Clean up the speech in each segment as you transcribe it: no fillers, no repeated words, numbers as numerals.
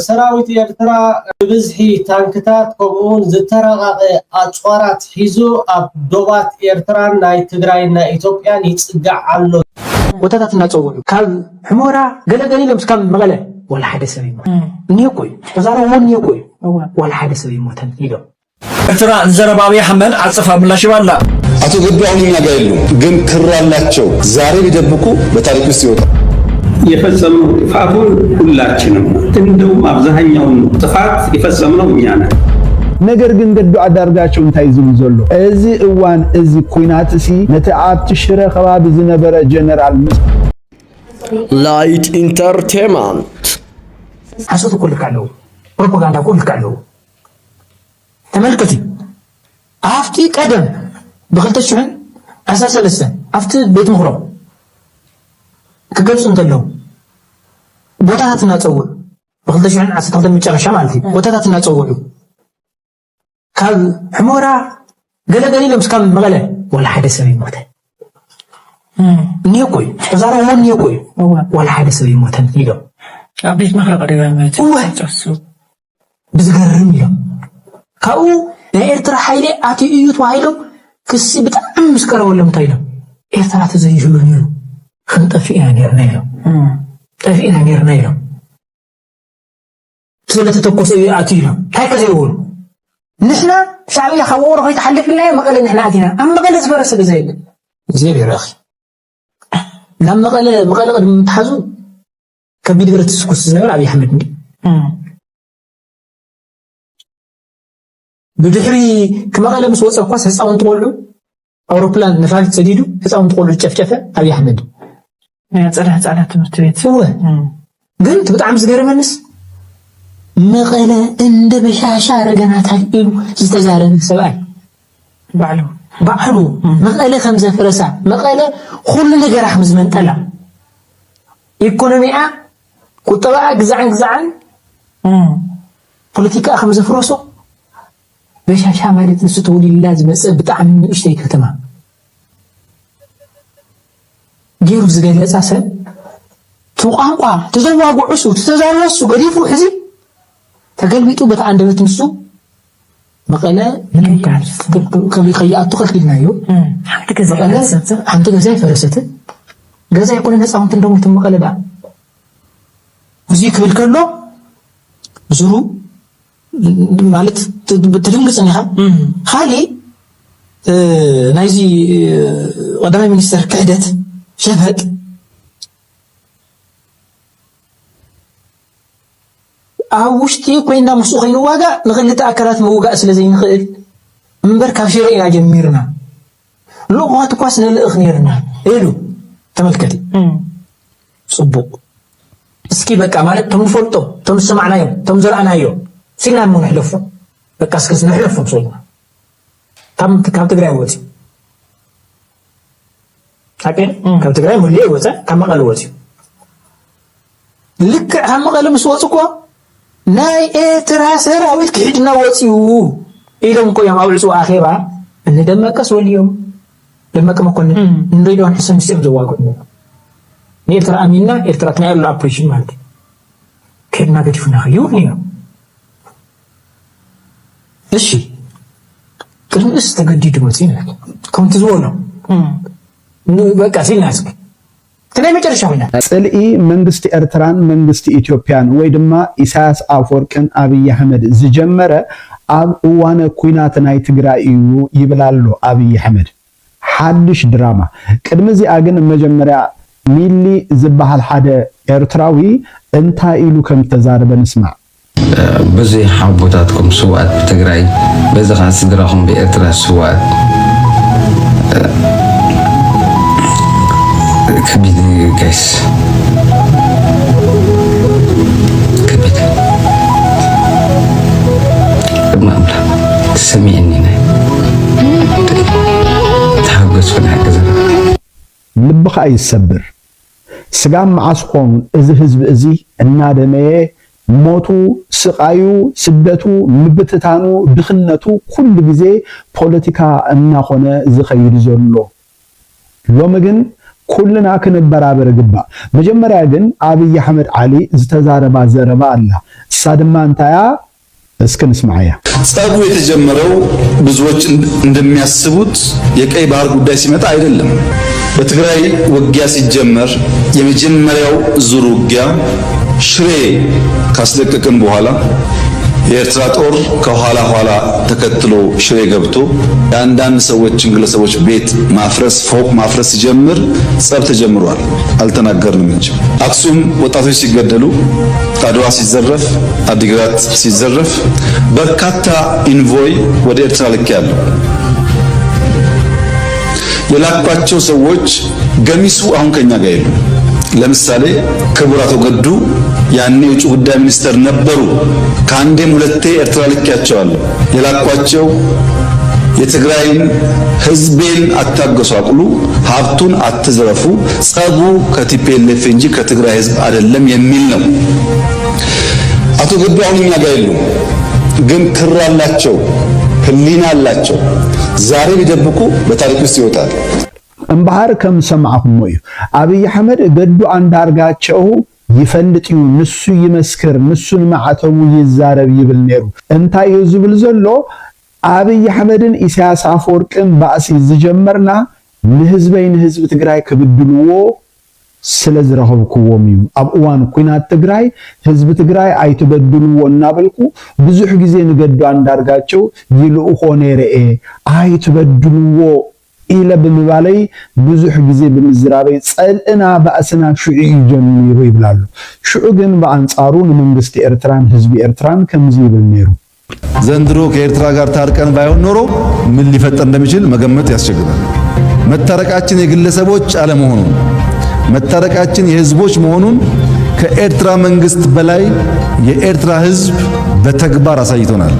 ሰራዊት ኤርትራ ብዝሒ ታንክታት ከምኡን ዝተረጋገ ኣጽዋራት ሒዙ ኣብ ዶባት ኤርትራን ናይ ትግራይን ናይ ኢትዮጵያን ይጽጋዕ ኣሎ ወታታት እናጸውዑ ካብ ሕሞራ ገለገሊሎም እስካብ መቀለ ወላ ሓደ ሰብ ይሞት ንየቆይ ዛሬ ንየቆይ ወላ ሓደ ሰብ ይሞተን ይለው ኤርትራ ዘረባዊ ሐመድ አጽፋ ምላሽ ይባላ አቶ ገቢያውን ያጋይሉ ግን ክራላቸው ዛሬ ቢደብቁ በታሪክ ውስጥ ይወጣል የፈጸመው ጥፋቱን ሁላችንም እንደውም አብዛኛውን ጥፋት የፈጸመው እኛ ነን ነገር ግን ገዱ አዳርጋቸው እንታይ ዝም ዘሎ እዚ እዋን እዚ ኩናት ሲ ነተዓብት ሽረ ከባቢ ዝነበረ ጀነራል ላይት ኢንተርቴይንመንት አሶቱ ኩልካለው ፕሮፓጋንዳ ኩልካለው ተመልከቱ አፍቲ ቀደም በخلتشحن اساس لسه አፍቲ ቤት ምኽሮ ከገልጹ እንተለው ቦታታትና ጸውዑ በخلتشحن አስተንተ መጨረሻ ማለት ቦታታትና ጸውዑ ካብ ሕሞራ ገለገሊሎም እስካብ መቀለ ወላ ሓደ ሰብ ይሞተ ንየቆይ ዛሬ ንየቆይ ወላ ሓደ ሰብ ይሞተን ይለው አቤት ማህራ ቀደጋ ማለት ነው ብዝገርም ይለው ካኡ ለኤርትራ ኃይሌ አቲ እዩ ተዋይሎ ክስ በጣም መስከረውለም ታይለው ኤርትራ ተዘይሁሉ ነው خنطفئنا نيرنا يلو طفئنا نيرنا يلو سلة تتوكس أتينا هاي كذا يقول نحن شعبية خوار هاي تحلف لنا مقالة نحن أتينا أما مقالة سبرس بزيد زين يا أخي لما مقالة قد متحزون كبير قرأت السكوس زين أبي أحمد ندي بدحري كمقالة مسوس أقواس هسأون تقولوا أوروبلان نفعل تسديدو هسأون تقولوا الشفشفة أبي أحمد هتصلح ትምህርት ቤት هو ግን በጣም ዝገርመንስ መቀለ እንደ በሻሻ ረገናታል እዩ ዝተዛረበ ሰብአይ ባዕሉ መቀለ ከም ዘፈረሳ መቀለ ሁሉ ነገር አሕምዝ መንጠላ ኢኮኖሚያ ቁጠባ ግዛዕን ፖለቲካ ከም ዘፍረሶ በሻሻ ማለት ንሱ ተውሊላ ዝመጽእ ብጣዕሚ ንእሽተይ ከተማ ገይሩ ዝገለጻ ሰብ ተቋንቋ ተዘዋጉዑሱ ተዛረሱ ገሪፉ ሕዚ ተገልቢጡ በተአንደበት ንሱ መቀለ ምን ከቢኸያቱ ከልክልናዮ ሓንቲ ገዛ ይፈረሰት ገዛ ይኮነ ነፃውንት እንደሞት መቀለ ዳ እዚ ክብል ከሎ ዙሩ ማለት ተድንግጽን ይኻ ካሊ ናይዚ ቀዳማይ ሚኒስተር ክህደት شفت أوشتي كوينا مسوخي نواجا نغلت أكلات موجا سلزين خير منبر كافشير إلى جميرنا لغات قاسنا الأخنيرنا إلو تملكتي صبوق اسكي بك أمانة تم فلتو تم سمعنا يوم تم زرعنا يوم سينا من نحلفه بكاسكس نحلفه بصولنا تم تقرأ وتي أكيد كم تقرأ مليه وزا كم قال وزي لك هم قال مسواتكوا ناي تراسر أويل كحدنا وزيو إذا مكو يوم أول سو آخرة إن دمك سوى اليوم لما كم كنا نريد أن نحسن نسيب زواجنا نيرترا أمينا نيرترا تنايل الأبريشن مالتي كنا قد فينا خيوني إيشي كنا استقديد وزينا كنت زونا በቃ ሲናስክ ተናይ መጨረሻውና ጽልኢ መንግስት ኤርትራን መንግስት ኢትዮጵያን ወይ ድማ ኢሳያስ አፈወርቅን አብይ አህመድ ዝጀመረ ኣብ እዋነ ኩናት ናይ ትግራይ እዩ ይብላሉ አብይ አህመድ ሓድሽ ድራማ ቅድሚ እዚ አግን መጀመሪያ ሚሊ ዝበሃል ሓደ ኤርትራዊ እንታይ ኢሉ ከም ተዛረበ ንስማ በዚ ሓቦታትኩም ስዋት ትግራይ በዚ ኻስ ድራኹም በኤርትራ ስዋት كبير جايس كبير ما أملا سمعني ناي تحوجس في هكذا لبخ أي السبر سجام عصقون إذا حزب إزي النادمة موتو سقايو سدتو مبتتانو دخلنتو كل جزء بوليتيكا الناخونة زخير زلو لو مجن ኩልና ክንበራበር ግባ መጀመሪያ ግን አብይ አህመድ ዓሊ ዝተዛረባ ዘረባ አላ ሳድማ እንታያ እስከንስማያ ጸቡ የተጀመረው ብዙዎች እንደሚያስቡት የቀይ ባህር ጉዳይ ሲመጣ አይደለም። በትግራይ ውጊያ ሲጀመር የመጀመሪያው ዙር ውጊያ ሽሬ ካስለቀቅን በኋላ የኤርትራ ጦር ከኋላ ኋላ ተከትሎ ሽሬ ገብቶ የአንዳንድ ሰዎችን ግለሰቦች ቤት ማፍረስ ፎቅ ማፍረስ ሲጀምር ጸብ ተጀምሯል። አልተናገርንም እንጂ አክሱም ወጣቶች ሲገደሉ፣ አድዋ ሲዘረፍ፣ አዲግራት ሲዘረፍ በርካታ ኢንቮይ ወደ ኤርትራ ልኬያለሁ። የላኳቸው ሰዎች ገሚሱ አሁን ከኛ ጋር የሉ። ለምሳሌ ክቡር አቶ ገዱ ያኔ የውጭ ጉዳይ ሚኒስተር ነበሩ። ከአንዴም ሁለቴ ኤርትራ ልኬያቸዋለሁ። የላኳቸው የትግራይን ህዝቤን አታገሷቅሉ፣ ሀብቱን አትዘረፉ፣ ጸቡ ከቲፒኤልኤፍ እንጂ ከትግራይ ህዝብ አይደለም የሚል ነው። አቶ ገዱ አሁን እኛ ጋር የሉ፣ ግን ክር አላቸው፣ ህሊና አላቸው። ዛሬ ቢደብቁ በታሪክ ውስጥ ይወጣል። እምባህር ከም ሰማዕኩም እዩ አብይ አህመድ ገዱ አንዳርጋቸው ይፈልጥ እዩ ንሱ ይመስክር ንሱን ማዕተቡ ይዛረብ ይብል ነሩ እንታይ ይዝብል ዘሎ አብይ አህመድን ኢሳያስ አፈወርቅን ባእሲ ዝጀመርና ንህዝብ ትግራይ ክብድልዎ ስለዝረኸብክዎም እዩ ኣብ እዋን ኩናት ትግራይ ህዝብ ትግራይ አይትበድልዎ እናበልኩ ብዙሕ ግዜ ንገዱ አንዳርጋቸው ይልኡኾ ነይረኤ አይትበድልዎ ኢለ ብምባለይ ብዙሕ ግዜ ብምዝራበይ ጸልእና ባእስና ሽዑ ይጀምሩ ይብላሉ። ሽዑ ግን በአንጻሩ ንመንግስት ኤርትራን ህዝብ ኤርትራን ከምዚ ይብል ነይሩ። ዘንድሮ ከኤርትራ ጋር ታርቀን ባይሆን ኖሮ ምን ሊፈጠር እንደሚችል መገመት ያስቸግራል። መታረቃችን የግለሰቦች አለመሆኑን መታረቃችን የህዝቦች መሆኑን ከኤርትራ መንግስት በላይ የኤርትራ ህዝብ በተግባር አሳይቶናል።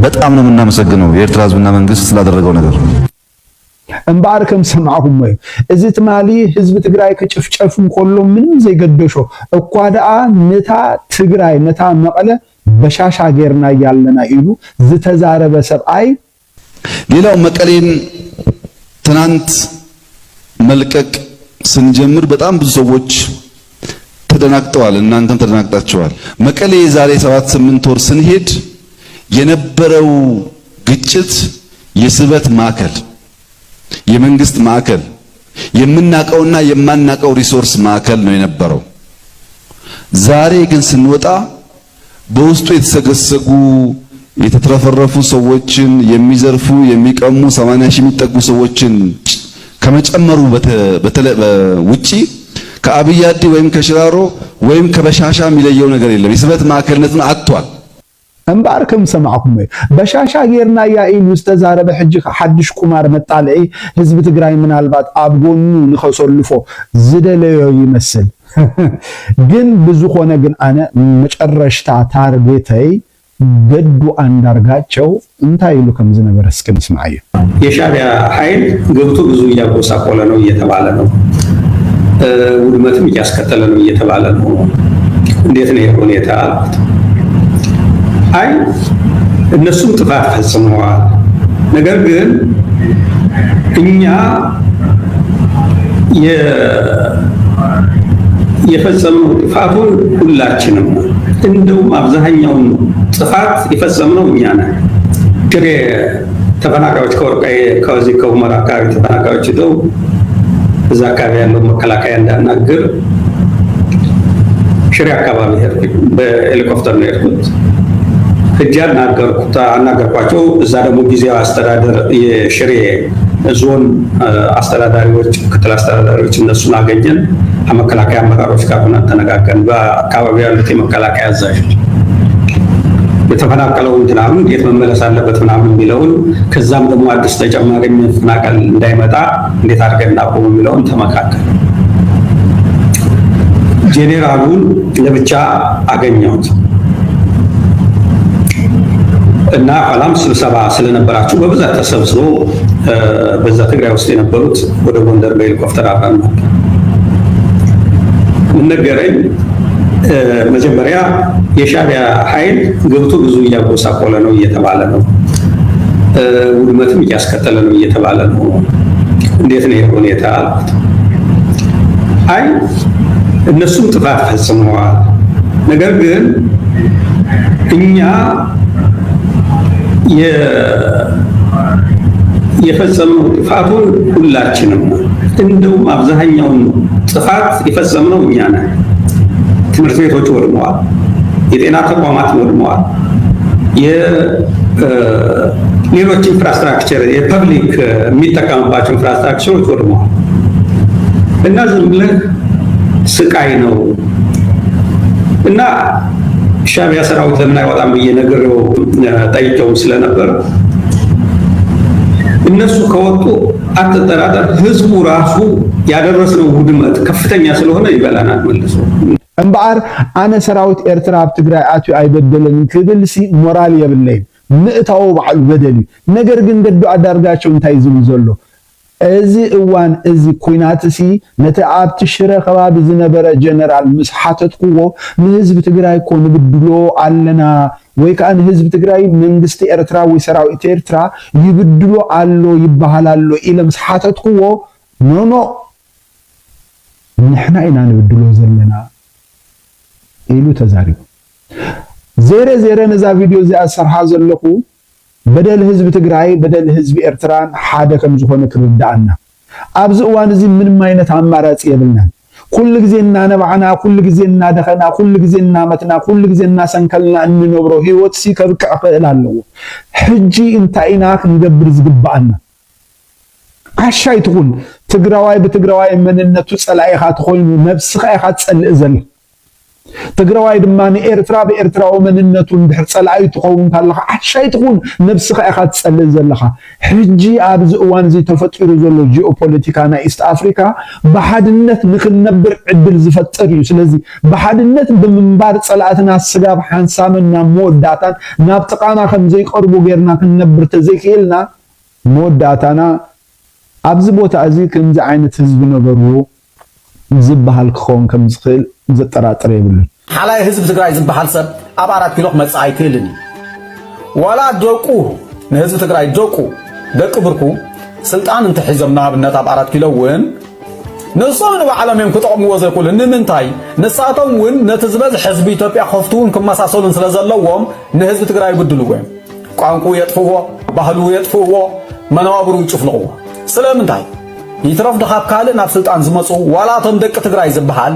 በጣም ነው የምናመሰግነው የኤርትራ ህዝብና መንግስት ስላደረገው ነገር። እምባር ከም ሰማዕኩም ወይ እዚ ትማሊ ህዝብ ትግራይ ከጭፍጨፍም ኮሎ ምንም ዘይገደሾ እኳ ደአ ነታ ትግራይ ነታ መቀለ በሻሻ ገርና ያለና ኢሉ ዝተዛረበ ሰብአይ ሌላው መቀሌን ትናንት መልቀቅ ስንጀምር በጣም ብዙ ሰዎች ተደናግጠዋል። እናንተም ተደናግጣችኋል። መቀሌ ዛሬ 7-8 ወር ስንሄድ የነበረው ግጭት የስበት ማዕከል የመንግስት ማዕከል የምናቀውና የማናቀው ሪሶርስ ማዕከል ነው የነበረው። ዛሬ ግን ስንወጣ በውስጡ የተሰገሰጉ የተትረፈረፉ ሰዎችን የሚዘርፉ የሚቀሙ 80 ሺህ የሚጠጉ ሰዎችን ከመጨመሩ ውጪ ከአብያዲ ወይም ከሽራሮ ወይም ከበሻሻ የሚለየው ነገር የለም። የስበት ማዕከልነቱን አጥቷል። እምባር ከም ሰማዕኩም ወይ በሻሻ ገርና ያኢሉ ዝተዛረበ ሕጂ ሓድሽ ቁማር መጣልዒ ህዝብ ትግራይ ምናልባት ኣብ ጎኑ ንኸሰልፎ ዝደለዮ ይመስል ግን ብዙኾነ ግን አነ መጨረሽታ ታርጌተይ ገዱ አንዳርጋቸው እንታይ ይሉ ከም ዝነበረ እስኪ እንስማዕ። የሻዕቢያ ኃይል ገብቶ ብዙ እያጎሳቆለ ነው እየተባለ ነው፣ ውድመትም እያስከተለ ነው እየተባለ ነው። እንዴት ነው ሁኔታ? አይ እነሱም ጥፋት ፈጽመዋል። ነገር ግን እኛ የፈጸምነው ጥፋቱን ሁላችንም ነው። እንደውም አብዛኛውን ጥፋት የፈጸምነው እኛ ነን። ሽሬ ተፈናቃዮች ከወርቃዬ ከዚህ ከሁመራ አካባቢ ተፈናቃዮች ሄደው እዛ አካባቢ ያለው መከላከያ እንዳናገር ሽሬ አካባቢ ሄድኩኝ። በሄሊኮፕተር ነው የሄድኩት። ሄጄ አናገርኳቸው። እዛ ደግሞ ጊዜያዊ አስተዳደር የሽሬ ዞን አስተዳዳሪዎች፣ ምክትል አስተዳዳሪዎች እነሱን አገኘን። ከመከላከያ አመራሮች ጋር ሆነን ተነጋገርን። በአካባቢው ያሉት የመከላከያ አዛዦች የተፈናቀለው ምናምን እንዴት መመለስ አለበት ምናምን የሚለውን ከዛም ደግሞ አዲስ ተጨማሪ መፈናቀል እንዳይመጣ እንዴት አድርገን እናቆም የሚለውን ተመካከል። ጄኔራሉን ለብቻ አገኘሁት እና ኋላም ስብሰባ ስለነበራችሁ በብዛት ተሰብስቦ በዛ ትግራይ ውስጥ የነበሩት ወደ ጎንደር በሄሊኮፕተር አብረን ነበር። ነገረኝ። መጀመሪያ የሻዕቢያ ኃይል ገብቶ ብዙ እያጎሳቆለ ነው እየተባለ ነው፣ ውድመትም እያስከተለ ነው እየተባለ ነው። እንዴት ነው ሁኔታ? አይ እነሱም ጥፋት ፈጽመዋል፣ ነገር ግን እኛ የፈጸምነው ጥፋቱን ሁላችንም እንደውም አብዛኛውን ጥፋት የፈጸምነው እኛ ነን። ትምህርት ቤቶች ወድመዋል፣ የጤና ተቋማት ወድመዋል፣ ሌሎች ኢንፍራስትራክቸር የፐብሊክ የሚጠቀምባቸው ኢንፍራስትራክቸሮች ወድመዋል እና ዝም ብለህ ስቃይ ነው እና ሻዕቢያ ሰራዊት ለምን አይወጣም ብዬ ነግሬው ጠይቄው ስለነበር እነሱ ከወጡ አትጠራጠር፣ ህዝቡ ራሱ ያደረሰው ውድመት ከፍተኛ ስለሆነ ይበላናል መልሶ። እምበኣር ኣነ ሰራዊት ኤርትራ ኣብ ትግራይ ኣትዩ ኣይበደለን ክብል ሲ ሞራል የብለይን ምእታው ባዕሉ በደል እዩ። ነገር ግን ገዱ ኣዳርጋቸው እንታይ ዝብል ዘሎ እዚ እዋን እዚ ኩናት ሲ ነቲ ኣብቲ ሽረ ከባቢ ዝነበረ ጀነራል ምስ ሓተትኩዎ ንህዝቢ ትግራይ እኮ ንብድሎ ኣለና ወይ ከዓ ንህዝቢ ትግራይ መንግስቲ ኤርትራ ወይ ሰራዊት ኤርትራ ይብድሎ ኣሎ ይበሃል ኣሎ ኢለ ምስ ሓተትኩዎ ኖኖ ንሕና ኢና ንብድሎ ዘለና ኢሉ ተዛሪቡ ዜረ ነዛ ቪድዮ እዚኣ ዝሰርሓ ዘለኹ በደል ህዝቢ ትግራይ በደል ህዝቢ ኤርትራን ሓደ ከም ዝኾነ ክርዳእና ኣብዚ እዋን እዚ ምንም ዓይነት ኣማራፂ የብልናን። ኩሉ ግዜ እናነባዕና፣ ኩሉ ግዜ እናደኸና፣ ኩሉ ግዜ እናመትና፣ ኩሉ ግዜ እናሰንከልና እንነብሮ ህይወት ሲ ከብቅዕ ክእል ኣለዎ። ሕጂ እንታይ ኢና ክንገብር ዝግባአና? ዓሻይ ትኹን ትግራዋይ ብትግራዋይ መንነቱ ፀላኢኻ ትኾይኑ ነብስኻ ኢኻ ትፀልእ ዘላ ትግራዋይ ድማ ንኤርትራ ብኤርትራዊ መንነቱ እንድሕር ፀላኢ ትኸውን ካለኻ ዓሻይ ትኹን ነብስኻ ኢኻ ትፀልእ ዘለኻ። ሕጂ ኣብዚ እዋን እዚ ተፈጢሩ ዘሎ ጂኦፖለቲካ ናይ ኢስት አፍሪካ ብሓድነት ንክንነብር ዕድል ዝፈጥር እዩ። ስለዚ ብሓድነት ብምንባር ፀላእትና ስጋብ ሓንሳምና መወዳእታን ናብ ጥቃና ከም ዘይቀርቡ ጌርና ክንነብር ተዘይክኢልና መወዳእታና ኣብዚ ቦታ እዚ ከምዚ ዓይነት ህዝቢ ነበሩ ዝበሃል ክኸውን ከም ዝኽእል ዘጠራጥር የብሉን። ሓላይ ህዝቢ ትግራይ ዝበሃል ሰብ ኣብ 4 ኪሎ ክመፅእ ኣይክእልን ወላ ደቁ ንህዝቢ ትግራይ ደቂ ብርኩ ስልጣን እንትሕዞም ንኣብነት ኣብ 4 ኪሎ እውን ንሶም ንባዕሎም እዮም ክጠቕምዎ ዘይክእሉን። ንምንታይ ንሳቶም እውን ነቲ ዝበዝሕ ህዝቢ ኢትዮጵያ ከፍትውን ክመሳሰሉን ስለ ዘለዎም ንህዝቢ ትግራይ ይብድልዎ እዮም። ቋንቋ የጥፍዎ፣ ባህሉ የጥፍዎ፣ መነባብሩ ይጭፍልቕዎ። ስለምንታይ ይትረፍ ድኻብ ካልእ ናብ ስልጣን ዝመፁ ዋላቶም ደቂ ትግራይ ዝበሃል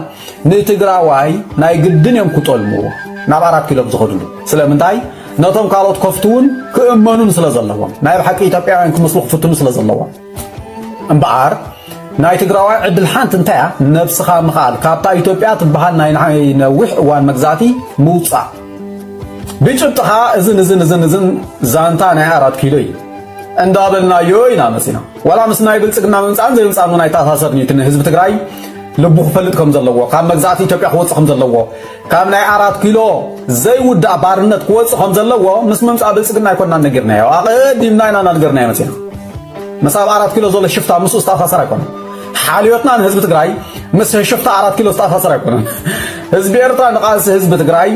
ንትግራዋይ ናይ ግድን እዮም ክጠልምዎ ናብ 4 ኪሎ ዝኸድሉ። ስለምንታይ ነቶም ካልኦት ከፍትውን ክእመኑን ስለ ዘለዎም ናይ ብሓቂ ኢትዮጵያውያን ክመስሉ ክፍትኑ ስለ ዘለዎም እምበኣር ናይ ትግራዋይ ዕድል ሓንቲ እንታይ እያ? ነብስኻ ምኻል ካብታ ኢትዮጵያ ትበሃል ናይ ነዊሕ እዋን መግዛእቲ ምውፃእ ብጭብጥኻ እዝን ዛንታ ናይ 4 ኪሎ እዩ እንዳበልናዮ ኢና መሲና ወላ ምስ ናይ ብልጽግና ምምፃን ዘይምፃን ናይ ተኣሳሰርኒ እቲ ህዝቢ ትግራይ ልቡ ክፈልጥ ከም ዘለዎ ካብ መግዛእቲ ኢትዮጵያ ክወፅእ ከም ዘለዎ ካብ ናይ 4 ኪሎ ዘይውዳእ ባርነት ክወፅእ ከም ዘለዎ ምስ ምምፃእ ብልጽግና ኣይኮንና ነጊርናዮ ኣቐዲምና ኢና ናነገርናዮ መሲና ምስ ኣብ 4 ኪሎ ዘሎ ሽፍታ ምስኡ ዝተኣሳሰር ኣይኮነን። ሓልዮትና ንህዝቢ ትግራይ ምስ ሽፍታ 4 ኪሎ ዝተኣሳሰር ኣይኮነን። ህዝቢ ኤርትራ ንቃልሲ ህዝቢ ትግራይ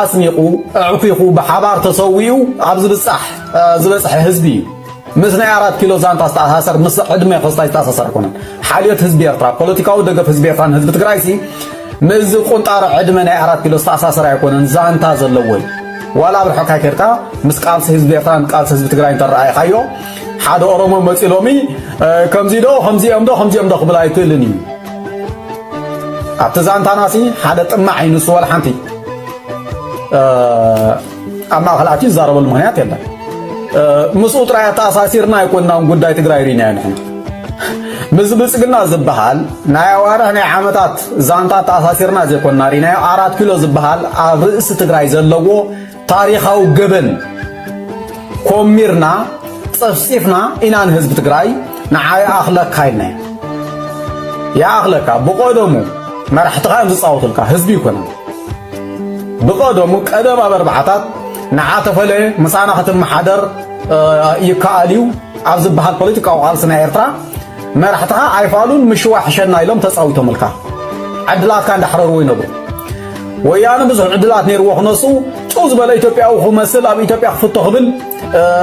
ኣስኒቑ ኣዕፊኹ ብሓባር ተሰዊኡ ኣብ ዝበፅሐ ህዝቢ እዩ። ምስ ናይ 4 ኪሎ ዛንታ ዝተኣሳሰር ምስ ዕድመ ክስታይ ዝተኣሳሰር ኣይኮነን። ሓልዮት ህዝቢ ኤርትራ ፖለቲካዊ ደገፍ ህዝቢ ኤርትራ ህዝቢ ትግራይ ሲ ምዝ ቁንጣሮ ዕድመ ናይ 4 ኪሎ ዝተኣሳሰር ኣይኮነን ዛንታ ዘለዎ እዩ። ዋላ ብርሕካ ከርካ ምስ ቃልሲ ህዝቢ ኤርትራ ቃልሲ ህዝቢ ትግራይ እንተረኣይካዮ ሓደ ኦሮሞ መፂሎሚ ከምዚ ዶ ክብል ኣይክእልን እዩ። ኣብቲ ዛንታና ሲ ሓደ ጥማዕ ይንሱ ወላ ሓንቲ ኣብ ማእኸል ዝዛረበሉ ምክንያት የለን። ምስኡ ጥራይ ተኣሳሲርና ኣይኮንናን ጉዳይ ትግራይ ሪና ንሕና ምስ ብልጽግና ዝበሃል ናይ ኣዋርሕ ናይ ዓመታት ዛንታት ተኣሳሲርና ዘይኮንና ሪናዮ 4 ኪሎ ዝበሃል ኣብ ርእሲ ትግራይ ዘለዎ ታሪኻዊ ገበን ኮሚርና ፀፍፂፍና ኢና ንህዝቢ ትግራይ ንዓይ ኣኽለካ ኢልና ይኣኽለካ ብቆደሙ መራሕትኻ እዮም ዝፃወቱልካ ህዝቢ ይኮነን ብቆደሙ ቀደም ኣብ ኣርባዕታት ንዓተፈለየ ምሳና ክትመሓደር ይከኣል እዩ ኣብ ዝበሃል ፖለቲካዊ ቃልሲ ናይ ኤርትራ መራሕትኻ ኣይፋሉን ምሽዋሕ ሸና ኢሎም ተፃዊቶምልካ ዕድላትካ እንዳሕረርዎ ይነብሩ። ወያነ ብዙሕ ዕድላት ነይርዎ ክነሱ ጭው ዝበለ ኢትዮጵያዊ ክመስል ኣብ ኢትዮጵያ ክፍቶ ክብል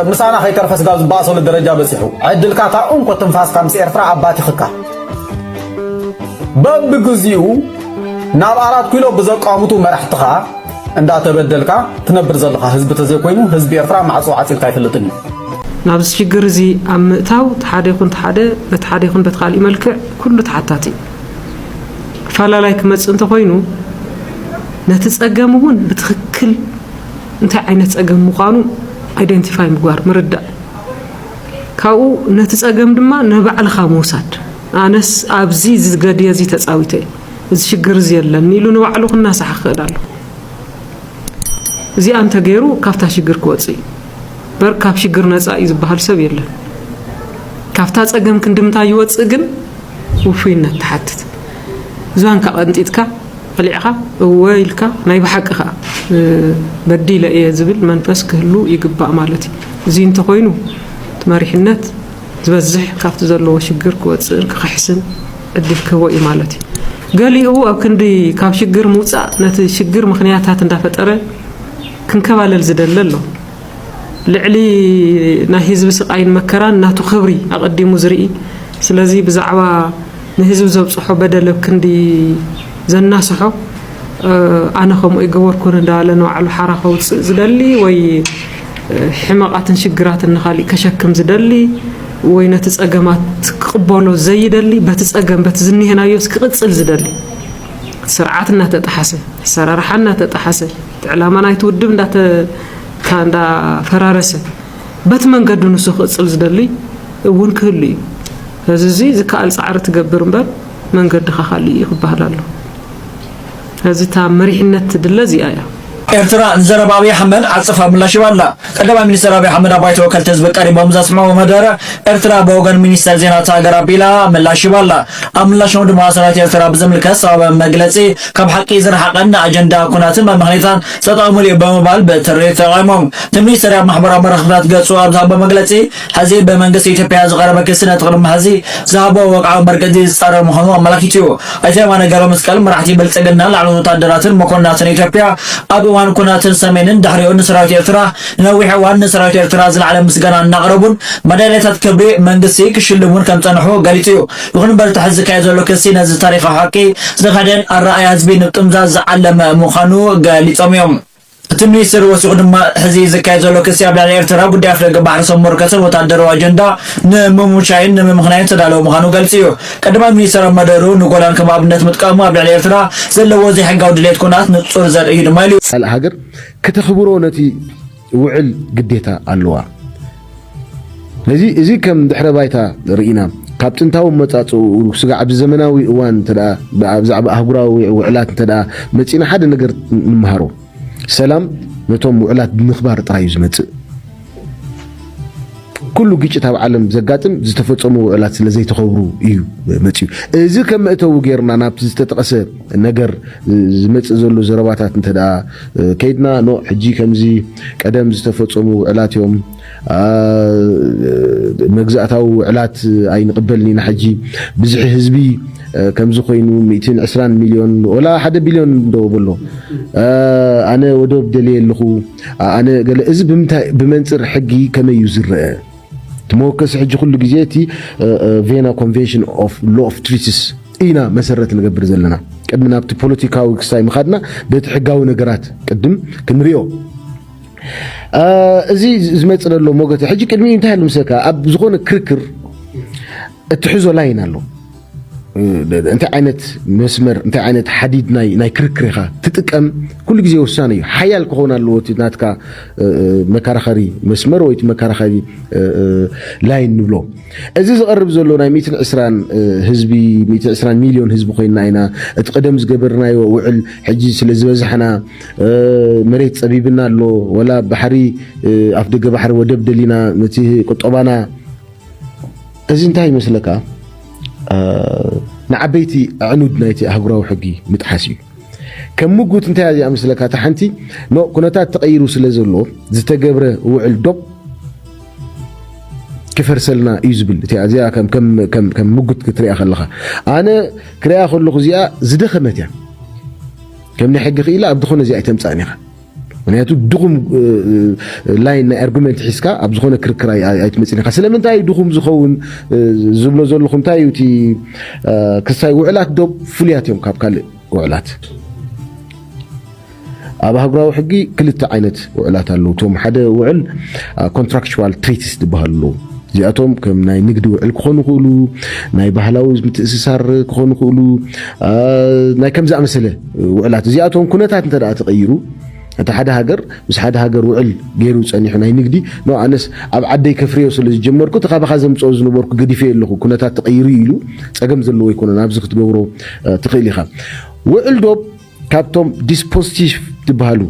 ምሳና ከይተረፈ ስጋብ ዝበኣሰሉ ደረጃ በፂሑ ዕድልካ ታዑንኮ ትንፋስካ ምስ ኤርትራ ኣባቲኽካ በብግዚኡ ናብ 4 ኪሎ ብዘቃሙቱ መራሕትኻ እንዳተበደልካ ትነብር ዘለኻ ህዝቢ ተዘይኮይኑ ህዝቢ ኤርትራ ማዕጾ ዓጺልካ ይፍልጥን ናብ ዝሽግር እዚ ኣብ ምእታው ተሓደ ይኹን ተሓደ በተሓደ ይኹን በተኻልእ መልክዕ ኩሉ ተሓታቲ ፈላላይ ክመጽእ እንተኮይኑ ነቲ ጸገም እውን ብትክክል እንታይ ዓይነት ጸገም ምዃኑ አይደንቲፋይ ምግባር ምርዳእ ካብኡ ነቲ ጸገም ድማ ንባዕልኻ መውሳድ ኣነስ ኣብዚ ዝገድየ እዚ ተጻዊተ እዚ ሽግር እዚ የለን ኢሉ ንባዕሉ ክናሳሕ ክእዳሉ እዚ አንተ ገይሩ ካፍታ ሽግር ክወጽእ በርካብ ሽግር ነፃ ይዝበሃል ሰብ የለን ካፍታ ጸገም ክንድምታ ይወጽእ ግን ውፍይነት ተሓትት ዛንካ ቀንጢትካ قلعها ويلكا ناي بحقها بديل ايه زبل منفس كهلو يقبع مالتي زين تخوينو تماريحنات تبزح كافت زلو شجر كوتصير كحسن اديك كوي مالتي قالي هو كندي كاف شجر موصا نت شجر مخنياتات اندافطره كنكبالل زدللو لعلي نا حزب سقاين مكران ناتو خبري اقدمو زري سلازي بزعوا نحزب زبصحو بدلب كندي زناسحو انا خم يغور كون دالن وعلى حركه زدلي وي حماقات شجرات نخالي كشكم زدلي وين تتصقمات تقبلو زيدلي بتتصقم بتزني هنا يوس كقصل زدلي سرعتنا تتحسن سرارحنا تتحسن علامنا يتودم دات كاندا فرارسه بتمنقدو نسو قصل زدلي ون كلي هزي زكال صعر تقبر مبر منقد خالي يخبهلالو هذه تمريحنة دلزي آية ኤርትራ እንዘረባ አብይ አህመድ አጽፋ ምላሽ ባላ ቀዳማዊ ሚኒስትር አብይ አህመድ አባይቶ ከልተዝ በቀሪ በመዛስ ማው መደረ ኤርትራ በወገን ሚኒስትር ዜና ታገራ ቢላ ምላሽ ባላ አምላሽ ነው ድማ ሰራት ኤርትራ በዘምልከስ አበ መግለጺ ካብ ሐቂ ዝረሐቀና አጀንዳ ኩናትን በመግለጻን ሰጣሙሊ በመባል በትሬት ተቃይሞም ሚኒስትር ማህበራዊ መረጃት ገጹ አብዛ በመግለጺ ሐዚ በመንግስት ኢትዮጵያ ዝቀረበ ክስነ ተቅርም ሐዚ ዛቦ ወቃው መርገዚ ጻረ መሆኑ አመላክቲው አይተማ ነገር መስቀል መራሕቲ በልጽግና ለዓሉ ወታደራትን መኮንናትን ኢትዮጵያ አብ وان كناتن سمينن دحريون سراويت ኤርትራ ነዊሕ ዋን ሰራዊት ኤርትራ ዝለዓለ ምስጋና እናቀረቡን መዳሊያታት ክብሪ መንግስቲ ክሽልሙን ከም ጸንሑ ገሊጽዩ ይኹን በርታ ሕዝካይ ዘሎ ከሲ ነዚ ታሪኻዊ ሐቂ ዝኸደን አራእያ ህዝቢ ንጥምዛዝ ዝዓለመ ምዃኑ ገሊጾም እዮም ሚኒስትር ወሲቁ ድማ ሕዚ ዝካይ ዘሎ ከሲ ኣብ ላዕሊ ኤርትራ ጉዳይ ኣፍለገ ባሕሪ ሰሙር ከተር ወታደራዊ አጀንዳ ንምሙሻይን ንምምኽናይን ተዳለው ምዃኑ ገልጽዩ ቀዳማዊ ሚኒስትር መደሩ ንጎላን ከም ኣብነት ምጥቃሙ ኣብ ላዕሊ ኤርትራ ዘለዎ ዘይሕጋዊ ድሌት ኩናት ንጹር ዘርኢ ድማ ኢሉ ሃገር ከተኽብሮ ነቲ ውዕል ግዴታ ኣለዋ ነዚ እዚ ከም ድሕረ ባይታ ርኢና ካብ ጥንታዊ መጻጽኡ ስጋዕ ኣብ ዘመናዊ እዋን ተዳ ብዛዕባ ኣህጉራዊ ውዕላት ተዳ መጺና ሓደ ነገር ንምሃሮ ሰላም ነቶም ውዕላት ብምኽባር ጥራይ ዝመጽእ ኩሉ ግጭት ኣብ ዓለም ዘጋጥም ዝተፈጸሙ ውዕላት ስለ ዘይተኸብሩ እዩ መጽኡ እዚ ከም መእተው ጌርና ናብቲ ዝተጠቐሰ ነገር ዝመጽእ ዘሎ ዘረባታት እንተዳ ከይድና ኖ ሕጂ ከምዚ ቀደም ዝተፈጸሙ ውዕላት እዮም መግዛእታዊ ውዕላት ኣይንቅበልን ኢና ሕጂ ብዙሕ ህዝቢ ከምዚ ኮይኑ 120 ሚልዮን ወላ 1 ቢልዮን ደውበሎ ኣነ ወደብ ደልየልኹ ኣነ ገለ እዚ ብምንጽር ሕጊ ከመይ ዝርአ ተሞከስ ሕጂ ኩሉ ግዜ እቲ ቬና ኮንቬንሽን ኦፍ ሎ ኦፍ ትሪቲስ ኢና መሰረት ንገብር ዘለና ቅድም ናብቲ ፖለቲካዊ ክሳይ ምኻድና በቲ ሕጋዊ ነገራት ቅድም ክንሪኦ እዚ ዝመጽእ ዘሎ ሞገት ሕጂ ቅድሚ እንታይ ልምሰካ ኣብ ዝኾነ ክርክር እትሕዞ ላይን ኣሎ እንታይ ዓይነት መስመር እንታይ ዓይነት ሓዲድ ናይ ክርክር ኢኻ ትጥቀም ኩሉ ግዜ ወሳኒ እዩ ሓያል ክኾን ኣለዎ እቲ ናትካ መከራኸሪ መስመር ወይ እቲ መከራኸሪ ላይን ንብሎ እዚ ዝቐርብ ዘሎ ናይ 120 ህዝቢ 120 ሚልዮን ህዝቢ ኮይና ኢና እቲ ቀደም ዝገበርናዮ ውዕል ሕጂ ስለ ዝበዝሕና መሬት ፀቢብና ኣሎ ወላ ባሕሪ ኣፍ ደገ ባሕሪ ወደብ ደሊና ነቲ ቁጠባና እዚ እንታይ ይመስለካ ንዓበይቲ ዕኑድ ናይቲ ኣህጉራዊ ሕጊ ምጥሓስ እዩ ከም ምጉት እንታይ እዚኣ ምስለካ ተሓንቲ ኖ ኩነታት ተቐይሩ ስለ ዘሎ ዝተገብረ ውዕል ዶብ ክፈርሰልና እዩ ዝብል እዚኣ ከም ምጉት ክትሪኣ ከለኻ ኣነ ክሪኣ ከለኹ እዚኣ ዝደኸመት እያ ከም ናይ ሕጊ ክኢላ ኣብ ዝኾነ እዚኣ ኣይተምፃእኒ ኢኻ ምክንያቱ ድኹም ላይ ናይ አርጉመንት ሒስካ ኣብ ዝኾነ ክርክር ኣይትመጽእካ ስለምንታይ ድኹም ዝኸውን ዝብሎ ዘለኹም እንታይ እዩ እቲ ክሳይ ውዕላት ዶብ ፍሉያት እዮም ካብ ካልእ ውዕላት ኣብ ሃገራዊ ሕጊ ክልተ ዓይነት ውዕላት ኣለዉ እቶም ሓደ ውዕል ኮንትራክቹዋል ትሪቲስ ዝበሃሉ እዚኣቶም ከም ናይ ንግዲ ውዕል ክኾኑ ይኽእሉ ናይ ባህላዊ ምትእስሳር ክኾኑ ይኽእሉ ናይ ከም ዝኣመሰለ ውዕላት እዚኣቶም ኩነታት እንተደኣ ተቐይሩ እቲ ሓደ ሃገር ምስ ሓደ ሃገር ውዕል ገይሩ ፀኒሑ ናይ ንግዲ ኖ ኣነስ ኣብ ዓደይ ከፍርዮ ስለ ዝጀመርኩ ተኻባኻ ዘምፅኦ ዝነበርኩ ገዲፈ ኣለኹ ኩነታት ተቐይሩ ኢሉ ፀገም ዘለዎ ይኮነን ኣብዚ ክትገብሮ ትኽእል ኢኻ ውዕል ዶብ ካብቶም ዲስፖዚቲቭ ዝበሃሉ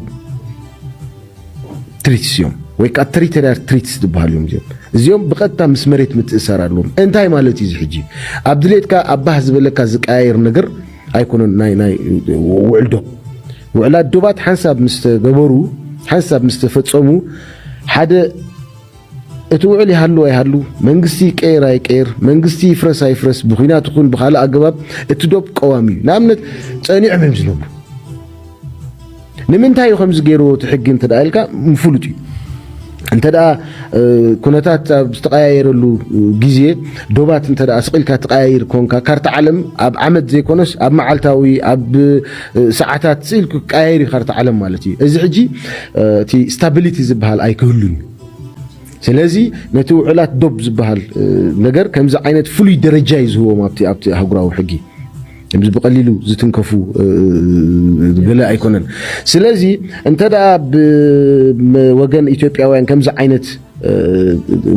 ትሪትስ እዮም ወይ ከዓ ተሪቶሪያል ትሪትስ ዝበሃሉ እዮም እዚኦም ብቐጥታ ምስ መሬት ምትእስሳር ኣለዎም እንታይ ማለት እዩ ሕጂ ኣብ ድሌትካ ኣብ ባህ ዝበለካ ዝቀያየር ነገር ኣይኮነን ናይ ውዕል ዶብ ውዕላት ዶባት ሓንሳብ ምስ ተገበሩ ሓንሳብ ምስ ተፈጸሙ ሓደ እቲ ውዕል ይሃሉ ኣይሃሉ መንግስቲ ቀይር ኣይቀይር መንግስቲ ይፍረስ ኣይፍረስ ብኹናት ይኹን ብኻልእ ኣገባብ እቲ ዶብ ቀዋሚ እዩ ንኣብነት ፀኒዖም እዮም ዝነብሩ ንምንታይ እዩ ከምዚ ገይሩ ትሕጊ እንተደኣ ኢልካ ምፍሉጥ እዩ እንተደኣ ኩነታት ኣብ ዝተቀያየረሉ ግዜ ዶባት እንተደኣ ስቂልካ ተቀያይር ኮንካ ካርታ ዓለም ኣብ ዓመት ዘይኮነስ ኣብ መዓልታዊ ኣብ ሰዓታት ስኢልኩ ቀያይር ካርታ ዓለም ማለት እዩ እዚ ሕጂ እቲ ስታቢሊቲ ዝበሃል ኣይክህሉን ስለዚ ነቲ ውዕላት ዶብ ዝበሃል ነገር ከምዚ ዓይነት ፍሉይ ደረጃ ይዝህቦም ኣብቲ ሃገራዊ ሕጊ ከምዚ ብቐሊሉ ዝትንከፉ ገለ ኣይኮነን ስለዚ እንተደኣ ብወገን ኢትዮጵያውያን ከምዚ ዓይነት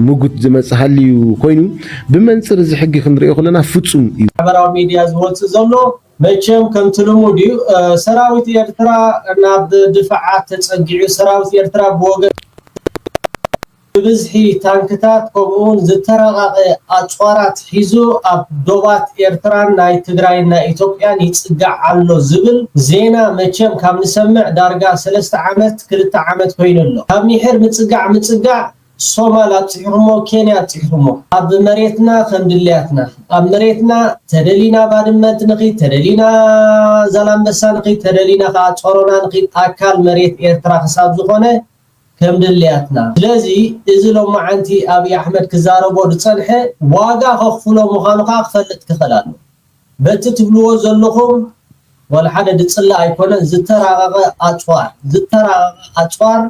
ሙጉት ዝመጽሃልዩ ኮይኑ ብመንጽር እዚ ሕጊ ክንሪኦ ከለና ፍጹም እዩ ማሕበራዊ ሚድያ ዝወፅእ ዘሎ መቸም ከምቲ ልሙድ እዩ ሰራዊት ኤርትራ ናብ ድፍዓት ተጸጊዑ ሰራዊት ኤርትራ ብወገን ብዝሒ ታንክታት ከምኡውን ዝተረጋገ ኣጽዋራት ሒዙ ኣብ ዶባት ኤርትራን ናይ ትግራይን ናይ ኢትዮጵያን ይጽጋዕ ኣሎ ዝብል ዜና መቸም ካብ ንሰምዕ ዳርጋ 3 ዓመት 2 ዓመት ኮይኑሎ ካብ ሚሕር ምጽጋዕ ሶማል አጽሕሩሞ ኬንያ አጽሕሩሞ ኣብ መሬትና ከምድልያትና ኣብ መሬትና ተደሊና ባድመት ንኺ ተደሊና ዛላምበሳ ንኺ ተደሊና ካጾሮና ንኺ ኣካል መሬት ኤርትራ ክሳብ ዝኾነ ከምድልያትና ስለዚ እዚ ሎማዓንቲ አብይ አሕመድ ክዛረቦ ድጸንሐ ዋጋ ከፍሎ ምዃኑ ክፈልጥ ክኸላሉ በቲ ትብልዎ ዘለኹም ወላ ሓደ ድጽላ ኣይኮነን ዝተራቀቀ ኣጽዋር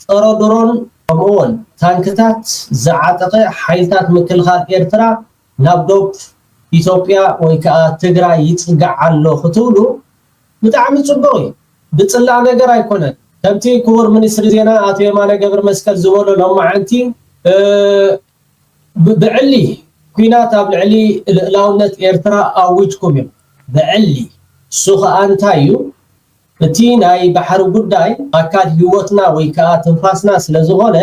ጸረ ድሮን ከምኡውን ታንክታት ዝዓጠቀ ሓይልታት ምክልኻል ኤርትራ ናብ ዶብ ኢትዮጵያ ወይ ከዓ ትግራይ ይጽጋዕ ኣሎ ክትብሉ ብጣዕሚ ጽቡቕ እዩ ድጽላ ነገር ኣይኮነን ከምቲ ክቡር ሚኒስትር ዜና አቶ የማነ ገብረ መስቀል ዝበሎ ሎማዓንቲ ብዕሊ ኩናት ኣብ ልዕሊ ልዕላውነት ኤርትራ ኣውጅኩም እዮም ብዕሊ ሱኸ እንታይ እዩ እቲ ናይ ባሕሪ ጉዳይ ኣካል ህይወትና ወይ ከዓ ትንፋስና ስለዝኾነ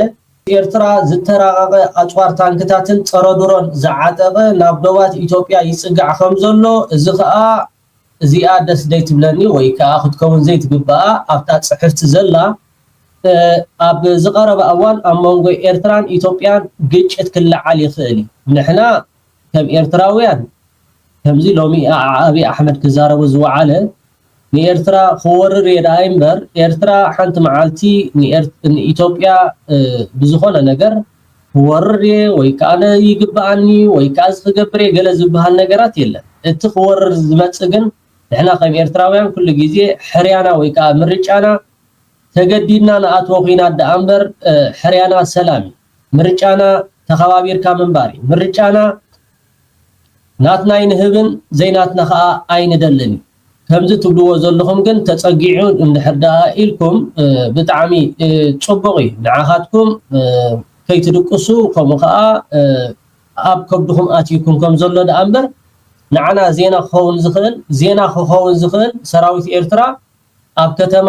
ኤርትራ ዝተራቀቀ ኣጽዋር ታንክታትን ጸረ ድሮን ዝዓጠቀ ናብ ዶባት ኢትዮጵያ ይጽጋዕ ከም ዘሎ እዚ ከዓ እዚኣ ደስ ደይትብለኒ ወይ ከዓ ክትከውን ዘይትግባኣ ኣብታ ጽሕፍቲ ዘላ ኣብ ዝቐረበ እዋን ኣብ መንጎ ኤርትራን ኢትዮጵያን ግጭት ክለዓል ይኽእል ንሕና ከም ኤርትራውያን ከምዚ ሎሚ አብይ አሕመድ ክዛረቡ ዝወዓለ ንኤርትራ ክወርር የዳይ እምበር ኤርትራ ሓንቲ መዓልቲ ንኢትዮጵያ ብዝኾነ ነገር ክወርር ወይ ከዓ ይግባኣኒ ወይ ከዓ ዝኽገብር ገለ ዝበሃል ነገራት የለን እቲ ክወርር ዝመጽእ ግን ንሕና ከም ኤርትራውያን ኩሉ ግዜ ሕርያና ወይ ከዓ ምርጫና ተገዲድና ንኣትዎ ኩናት ደኣ እምበር ሕርያና ሰላም ምርጫና ተኸባቢርካ ምንባሪ ምርጫና ናትና ይንህብን ዘይናትና ከዓ ኣይንደልን ከምዚ ትብልዎ ዘለኹም ግን ተጸጊዑ እንድሕር ደኣ ኢልኩም ብጣዕሚ ጽቡቕ እዩ ንዓኻትኩም ከይትድቅሱ ከምኡ ከዓ ኣብ ከብድኹም ኣትይኩም ከም ዘሎ ደኣ እምበር ንዓና ዜና ክኸውን ዝኽእል ሰራዊት ኤርትራ ኣብ ከተማ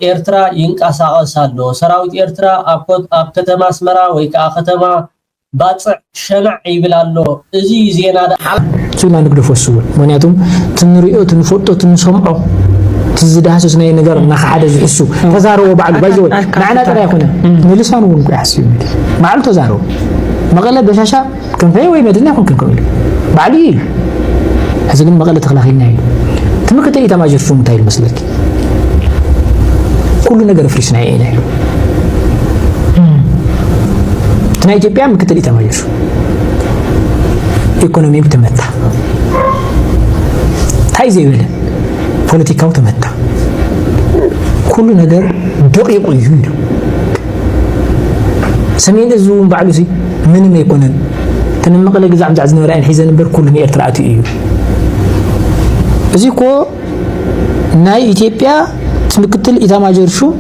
ኤርትራ ይንቀሳቀስ ኣሎ ሰራዊት ኤርትራ ኣብ ከተማ አስመራ ወይ ከዓ ከተማ ባጽዕ ሸናዕ ይብል ኣሎ እዚ ዜና ሱና ንግደፎ እሱውን ምክንያቱም ትንሪኦ ትንፈልጦ ትንሰምዖ ትዝዳህሰስ ናይ ነገር ናሓደ ዝሕሱ ተዛረቦ ባዕሉ ባይዘው ንዓና ጥራይ ኣይኮነን ንልሳኑ እውን ኩያሕስብ ባዕሉ ተዛረቦ መቐለ በሻሻ ክንፈይ ወይ መድና ይኹን ክንከውል ባዕሉ እዩ ሕዚ ግን መቐለ ተኸላኺልና እዩ ትምክተይ ኢታማዦር ሹም እንታይ ይመስለክ كل ነገር ፍሪስና ይሄ ተና ኢትዮጵያ ምክትል ኢታማዦር ኢኮኖሚው ተመታ ታይዘ ይበለ ፖለቲካው ተመታ كل ነገር ደቂቁ ይሁን ሰሜን እዙን ባዕሉሲ ምንም ይኮነን ተነመቀለ ግዛም ዛዝ ነራን ሒዘን ነበር ኩሉ ኤርትራቲ እዩ እዚኮ ናይ ኢትዮጵያ ምክትል ኢታማዦር ሹም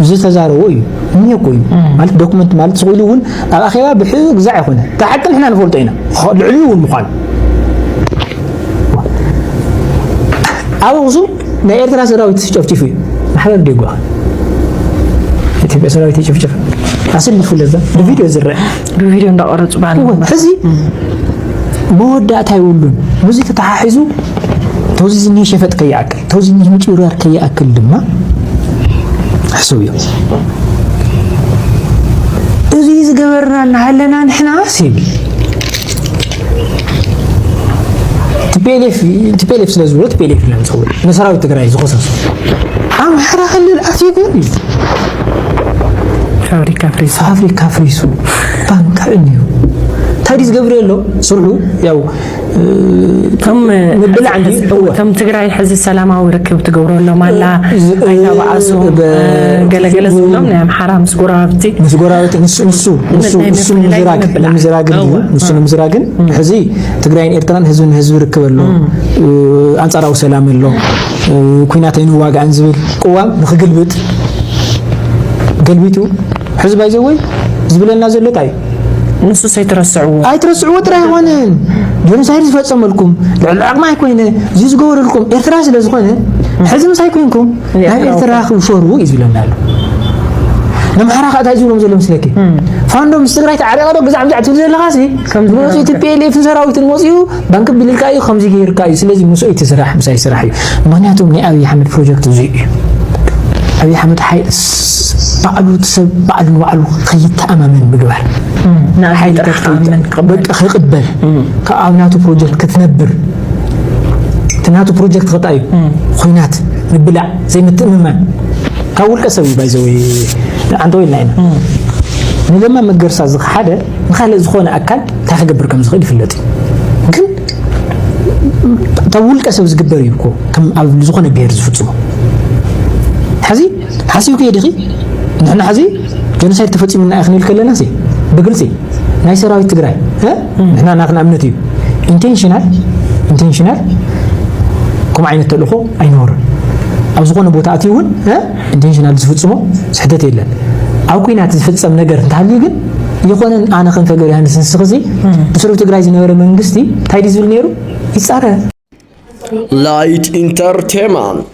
ዝተዛረው እዩ ምንይቆዩ ማለት ዶክመንት ማለት ጽቁሉውን አኺራ ብሕግ ዛዕ ይኮነ ተሐቅን احنا نفولጦ ኢና ልዕልዩውን ምዃን አውዙ ናይ ኤርትራ ሰራዊት ጨፍጭፉ ማሕበር ደጓ ኢትዮጵያ ሰራዊት ጨፍጭፉ አስልፉ ለዛ በቪዲዮ ዝረአ በቪዲዮ እንዳቀረጹ ባለ ሕዚ መወዳእታ ይውሉን ሙዚቃ ተሓሒዙ ተውዚዝኒ ሸፈጥ ከያክል ተውዚዝኒ ምጭራር ከያክል ድማ حسوي እዚህ ዝገበርና እናሃለና ንሕና ሲብ ትፔሌፍ ስለዝወት ትፔሌፍ ለምጽውል መሰራዊት ትግራይ ዝኸሰሱ አምሓራ ክልል አትይጉን ፋብሪካ ፍሪሱ ባንክ እንዩ ታዲስ ገብርኤሎ ስርሑ ያው كم تقرأي حز السلامة وركب تقولون مالا أين بعثوا جل زلهم نعم حرام مسجوراتي نسو مزراجن حزي تقرأين إرتران هزون ركب له أنصار أو سلام له كويناتين واقع أنزل قوام قلبيتو حزب يزوي زبلنا نازل لطاي نص سيترسعوا ترى هونن جنسايد فتصملكم العقل ما يكون زيز غور لكم ارتراس لازخونه حزم سايكونكم لا ارتراخ وشورو يزلنا له لما حركه تاجيلهم زلم سلكي فاندو مستغراي تعريقه بزعم زعت زل غاسي كم زلو تي لي في سراويت الموسيو بنك بالكاي 5 غيركاي سلازم مسو يتسراح مساي سراحي معناته من ابي احمد بروجكت زي ابي احمد حي بعد تسب بعد وعلو خيت امامن بغبال حيل من قبل خيقبل كأوناتو بروجكت كتنبر تناتو بروجكت خطاي خوينات نبلع زي متأممان كاول كسوي بايزوي عنده وين لنا لما مجرسا زخ حدا نخلي زخونه اكل تاخبر كم زخيل فلتي ግን تاول كسوي زغبر يكو كم اب زخونه بير زفصو حزي حسيو كيدخي نحنا حزي جنسايد تفصيمنا اخني الكلنا سي بقلسي ناي سراويت تግራይ احنا ناخنا امنتي ኢንቴንሽናል كم عينت ተልእኮ አይኖርም ኣብ ዝኾነ ቦታ ኣትይውን ኢንቴንሽናል ዝፍጽሞ ስሕተት የለን ኣብ ኩናት ዝፍጸም ነገር እንተሃልዩ ግን ይኾነን ኣነ ከም ፈገር ያንስን ስኽዚ ብስሩብ ትግራይ ዝነበረ መንግስቲ እንታይ ዝብል ነይሩ ይጻረ ላይት ኢንተርቴይንመንት